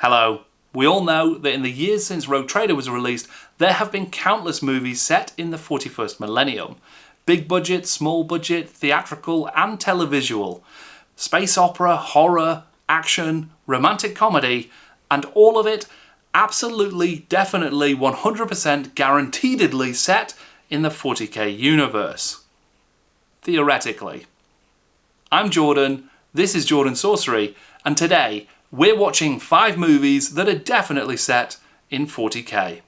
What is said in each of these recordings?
Hello. We all know that in the years since Rogue Trader was released, there have been countless movies set in the 41st millennium. Big budget, small budget, theatrical and televisual. Space opera, horror, action, romantic comedy, and all of it absolutely, definitely, 100% guaranteedly set in the 40k universe. Theoretically. I'm Jordan, this is Jordan Sorcery, and today we're watching 5 movies that are definitely set in 40k.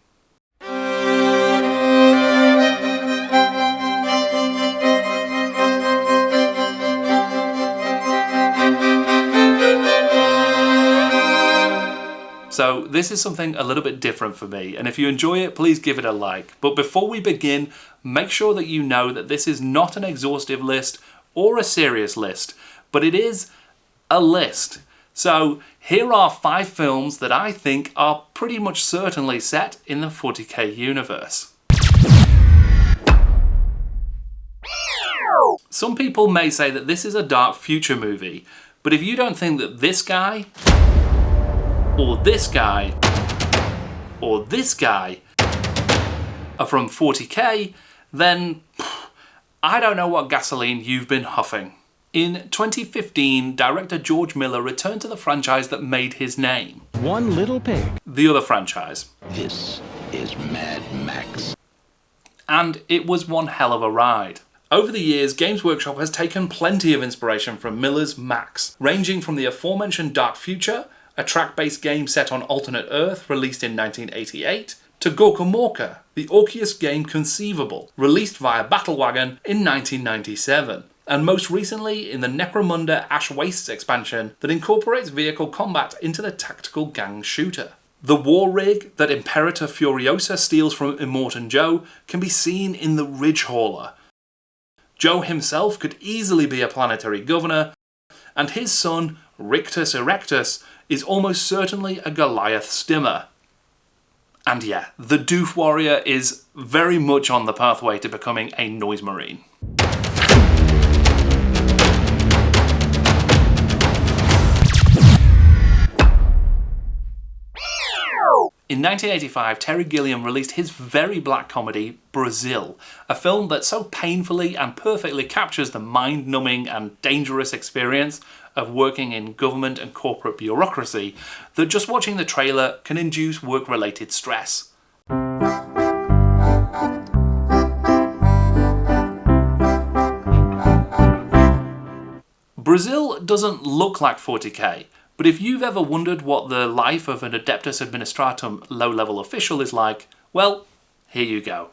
So this is something a little bit different for me, and if you enjoy it, please give it a like. But before we begin, make sure that you know that this is not an exhaustive list or a serious list, but it is a list. So here are 5 films that I think are pretty much certainly set in the 40k universe. Some people may say that this is a dark future movie, but if you don't think that this guy, or this guy, or this guy are from 40k, then I don't know what gasoline you've been huffing. In 2015, director George Miller returned to the franchise that made his name. One Little Pig. The other franchise. This is Mad Max. And it was one hell of a ride. Over the years, Games Workshop has taken plenty of inspiration from Miller's Max, ranging from the aforementioned Dark Future, a track-based game set on alternate Earth released in 1988, to Gorka Morka, the orkiest game conceivable, released via Battlewagon in 1997. And most recently in the Necromunda Ash Wastes expansion that incorporates vehicle combat into the tactical gang shooter. The war rig that Imperator Furiosa steals from Immortan Joe can be seen in the Ridge Hauler. Joe himself could easily be a planetary governor, and his son, Rictus Erectus, is almost certainly a Goliath Stimmer. And yeah, the Doof Warrior is very much on the pathway to becoming a Noise Marine. In 1985, Terry Gilliam released his very black comedy, Brazil, a film that so painfully and perfectly captures the mind-numbing and dangerous experience of working in government and corporate bureaucracy that just watching the trailer can induce work-related stress. Brazil doesn't look like 40k, but if you've ever wondered what the life of an Adeptus Administratum low-level official is like, well, here you go.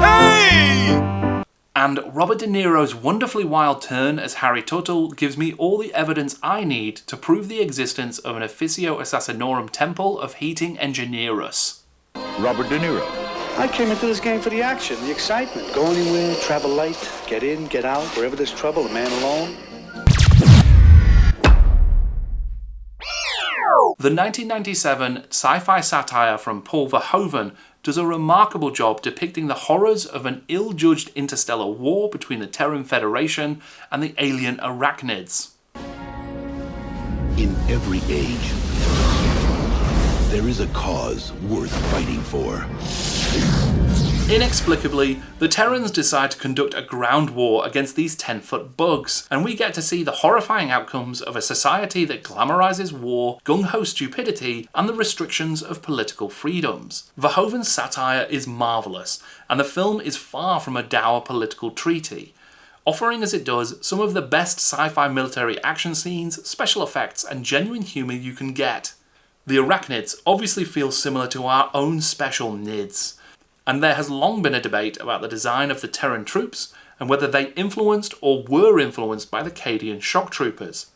Hey! And Robert De Niro's wonderfully wild turn as Harry Tuttle gives me all the evidence I need to prove the existence of an Officio Assassinorum Temple of Heating Engineerus. Robert De Niro. I came into this game for the action, the excitement. Go anywhere, travel light, get in, get out, wherever there's trouble, a man alone. The 1997 sci-fi satire from Paul Verhoeven does a remarkable job depicting the horrors of an ill-judged interstellar war between the Terran Federation and the alien arachnids. In every age, there is a cause worth fighting for. Inexplicably, the Terrans decide to conduct a ground war against these 10-foot bugs, and we get to see the horrifying outcomes of a society that glamorizes war, gung-ho stupidity, and the restrictions of political freedoms. Verhoeven's satire is marvellous, and the film is far from a dour political treaty, offering as it does some of the best sci-fi military action scenes, special effects, and genuine humour you can get. The arachnids obviously feel similar to our own special NIDS, and there has long been a debate about the design of the Terran troops and whether they influenced or were influenced by the Cadian shock troopers.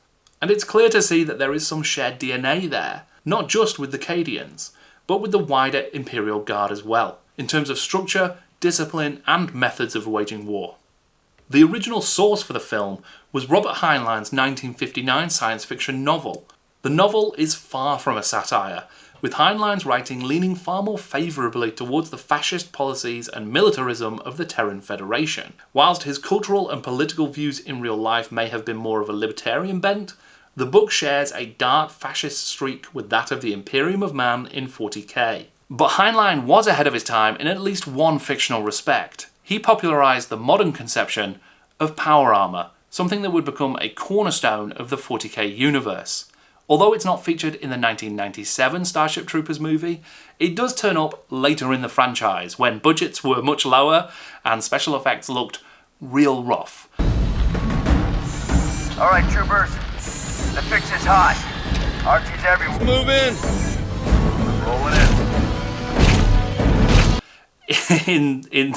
And it's clear to see that there is some shared DNA there, not just with the Cadians, but with the wider Imperial Guard as well, in terms of structure, discipline, and methods of waging war. The original source for the film was Robert Heinlein's 1959 science fiction novel. The novel is far from a satire, with Heinlein's writing leaning far more favourably towards the fascist policies and militarism of the Terran Federation. Whilst his cultural and political views in real life may have been more of a libertarian bent, The book shares a dark fascist streak with that of the Imperium of Man in 40k. But Heinlein was ahead of his time in at least one fictional respect. He popularised the modern conception of power armour, something that would become a cornerstone of the 40k universe. Although it's not featured in the 1997 Starship Troopers movie, it does turn up later in the franchise when budgets were much lower and special effects looked real rough. Alright, troopers. The fix is hot. Archie's everywhere. Move in! Rolling in.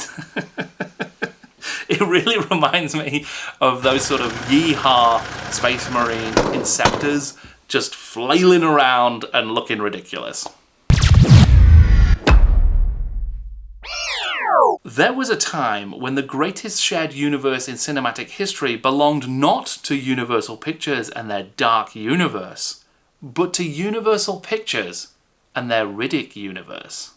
It really reminds me of those sort of yeehaw Space Marine Inceptors just flailing around and looking ridiculous. There was a time when the greatest shared universe in cinematic history belonged not to Universal Pictures and their Dark Universe, but to Universal Pictures and their Riddick universe.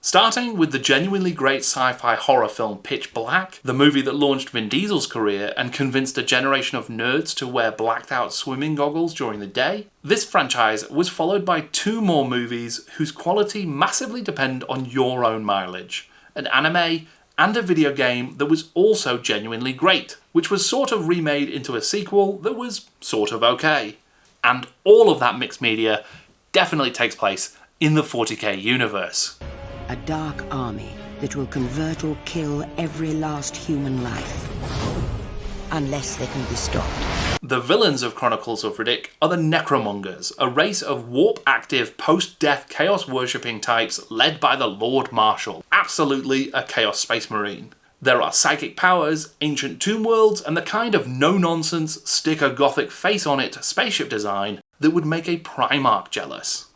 Starting with the genuinely great sci-fi horror film Pitch Black, the movie that launched Vin Diesel's career and convinced a generation of nerds to wear blacked-out swimming goggles during the day, this franchise was followed by 2 more movies whose quality massively depend on your own mileage. An anime and a video game that was also genuinely great, which was sort of remade into a sequel that was sort of okay. And all of that mixed media definitely takes place in the 40k universe. A dark army that will convert or kill every last human life. Unless they can be stopped. The villains of Chronicles of Riddick are the Necromongers, a race of warp-active, post-death chaos-worshipping types led by the Lord Marshal. Absolutely a Chaos Space Marine. There are psychic powers, ancient tomb worlds, and the kind of no-nonsense, stick-a-gothic face-on-it spaceship design that would make a Primarch jealous.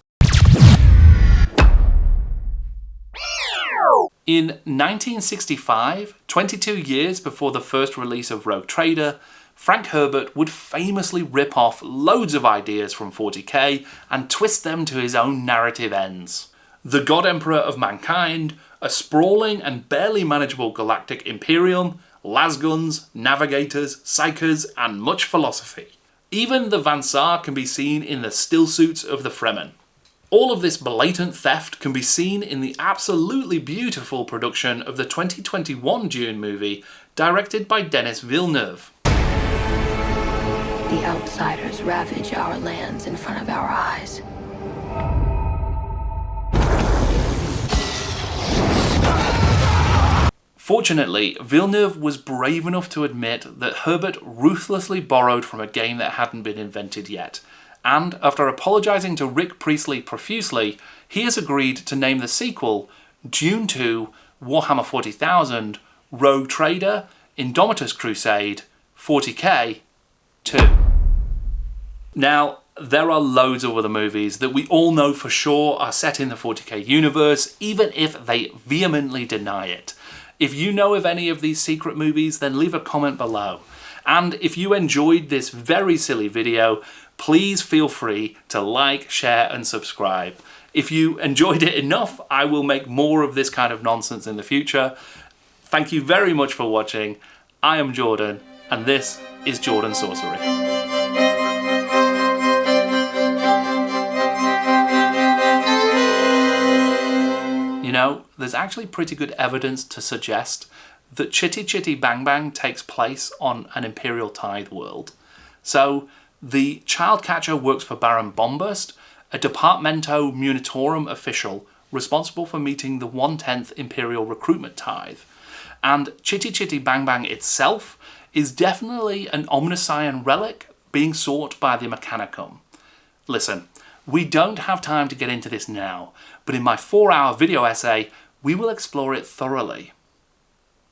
In 1965, 22 years before the first release of Rogue Trader, Frank Herbert would famously rip off loads of ideas from 40k and twist them to his own narrative ends. The God Emperor of Mankind, a sprawling and barely manageable galactic imperium, lasguns, navigators, psychers, and much philosophy. Even the Vansar can be seen in the stillsuits of the Fremen. All of this blatant theft can be seen in the absolutely beautiful production of the 2021 Dune movie, directed by Denis Villeneuve. The outsiders ravage our lands in front of our eyes. Fortunately, Villeneuve was brave enough to admit that Herbert ruthlessly borrowed from a game that hadn't been invented yet, and after apologising to Rick Priestley profusely, he has agreed to name the sequel Dune 2, Warhammer 40,000, Rogue Trader, Indomitus Crusade, 40k 2. Now, there are loads of other movies that we all know for sure are set in the 40k universe, even if they vehemently deny it. If you know of any of these secret movies, then leave a comment below. And if you enjoyed this very silly video, please feel free to like, share and subscribe. If you enjoyed it enough, I will make more of this kind of nonsense in the future. Thank you very much for watching. I am Jordan, and this is Jordan Sorcery. You know, there's actually pretty good evidence to suggest that Chitty Chitty Bang Bang takes place on an Imperial Tithe world. So, the child catcher works for Baron Bombast, a Departamento Munitorum official responsible for meeting the 1/10th Imperial recruitment tithe. And Chitty Chitty Bang Bang itself is definitely an Omnissian relic being sought by the Mechanicum. Listen, we don't have time to get into this now, but in my 4-hour video essay, we will explore it thoroughly.